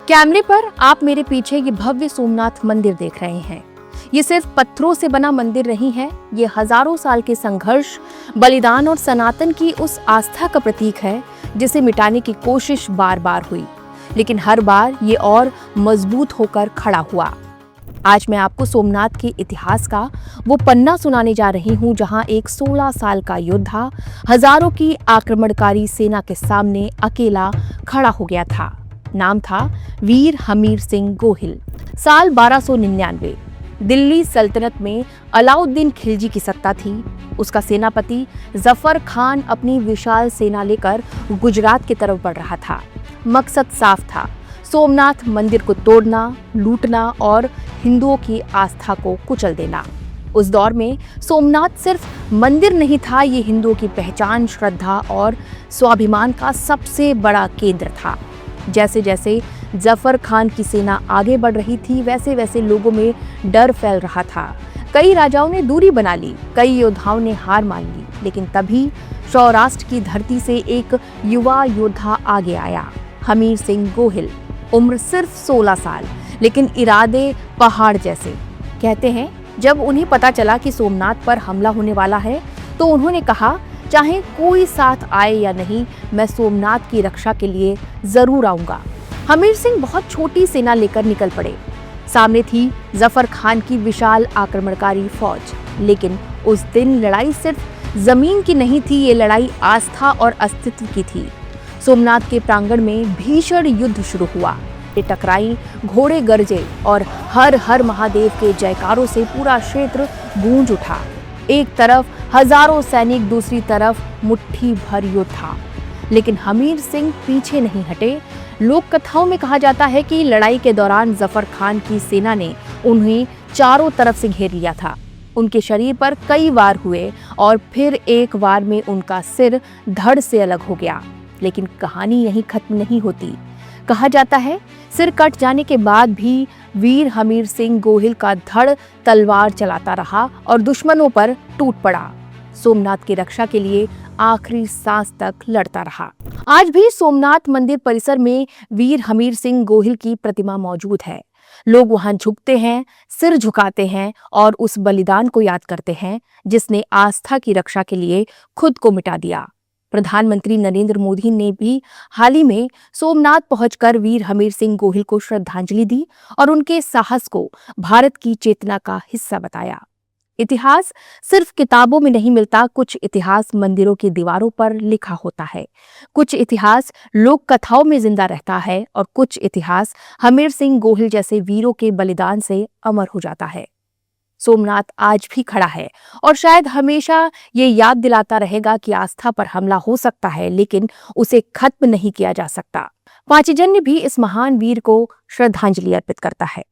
कैमरे पर आप मेरे पीछे ये भव्य सोमनाथ मंदिर देख रहे हैं। ये सिर्फ पत्थरों से बना मंदिर नहीं है, ये हजारों साल के संघर्ष, बलिदान और सनातन की उस आस्था का प्रतीक है जिसे मिटाने की कोशिश बार बार हुई, लेकिन हर बार ये और मजबूत होकर खड़ा हुआ। आज मैं आपको सोमनाथ के इतिहास का वो पन्ना सुनाने जा रही हूँ जहाँ एक 16 साल का योद्धा हजारों की आक्रमणकारी सेना के सामने अकेला खड़ा हो गया था। नाम था वीर हमीर सिंह गोहिल। साल 1299 दिल्ली सल्तनत में अलाउद्दीन खिलजी की सत्ता थी। उसका सेनापति जफर खान अपनी विशाल सेना लेकर गुजरात की तरफ बढ़ रहा था। मकसद साफ था, सोमनाथ मंदिर को तोड़ना, लूटना और हिंदुओं की आस्था को कुचल देना। उस दौर में सोमनाथ सिर्फ मंदिर नहीं था, ये हिंदुओं की पहचान, श्रद्धा और स्वाभिमान का सबसे बड़ा केंद्र था। जैसे जैसे जफर खान की सेना आगे बढ़ रही थी, वैसे वैसे लोगों में डर फैल रहा था। कई राजाओं ने दूरी बना ली, कई योद्धाओं ने हार मान ली, लेकिन तभी सौराष्ट्र की धरती से एक युवा योद्धा आगे आया, हमीर सिंह गोहिल। उम्र सिर्फ 16 साल, लेकिन इरादे पहाड़ जैसे। कहते हैं जब उन्हें पता चला कि सोमनाथ पर हमला होने वाला है तो उन्होंने कहा, चाहे कोई साथ आए या नहीं, मैं सोमनाथ की रक्षा के लिए जरूर आऊंगा। हमीर सिंह बहुत छोटी सेना लेकर निकल पड़े। सामने थी जफर खान की विशाल आक्रमणकारी फौज, लेकिन उस दिन लड़ाई सिर्फ जमीन की नहीं थी, ये लड़ाई आस्था और अस्तित्व की थी। सोमनाथ के प्रांगण में भीषण युद्ध शुरू हुआ। टकराई, घोड़े गरजे और हर हर महादेव के जयकारों से पूरा क्षेत्र गूंज उठा। एक तरफ हजारों सैनिक, दूसरी तरफ मुट्ठी भर योद्धा, लेकिन हमीर सिंह पीछे नहीं हटे। लोक कथाओं में कहा जाता है कि लड़ाई के दौरान जफर खान की सेना ने उन्हें चारों तरफ से घेर लिया था। उनके शरीर पर कई वार हुए और फिर एक वार में उनका सिर धड़ से अलग हो गया। लेकिन कहानी यहीं खत्म नहीं होती। कहा जाता है सिर कट जाने के बाद भी वीर हमीर सिंह गोहिल का धड़ तलवार चलाता रहा और दुश्मनों पर टूट पड़ा। सोमनाथ की रक्षा के लिए आखिरी सांस तक लड़ता रहा। आज भी सोमनाथ मंदिर परिसर में वीर हमीर सिंह गोहिल की प्रतिमा मौजूद है। लोग वहां झुकते हैं, सिर झुकाते हैं और उस बलिदान को याद करते हैं जिसने आस्था की रक्षा के लिए खुद को मिटा दिया। प्रधानमंत्री नरेंद्र मोदी ने भी हाल ही में सोमनाथ पहुंचकर वीर हमीर सिंह गोहिल को श्रद्धांजलि दी और उनके साहस को भारत की चेतना का हिस्सा बताया। इतिहास सिर्फ किताबों में नहीं मिलता, कुछ इतिहास मंदिरों की दीवारों पर लिखा होता है, कुछ इतिहास लोक कथाओं में जिंदा रहता है और कुछ इतिहास हमीर सिंह गोहिल जैसे वीरों के बलिदान से अमर हो जाता है। सोमनाथ आज भी खड़ा है और शायद हमेशा ये याद दिलाता रहेगा कि आस्था पर हमला हो सकता है, लेकिन उसे खत्म नहीं किया जा सकता। पांचजन्य भी इस महान वीर को श्रद्धांजलि अर्पित करता है।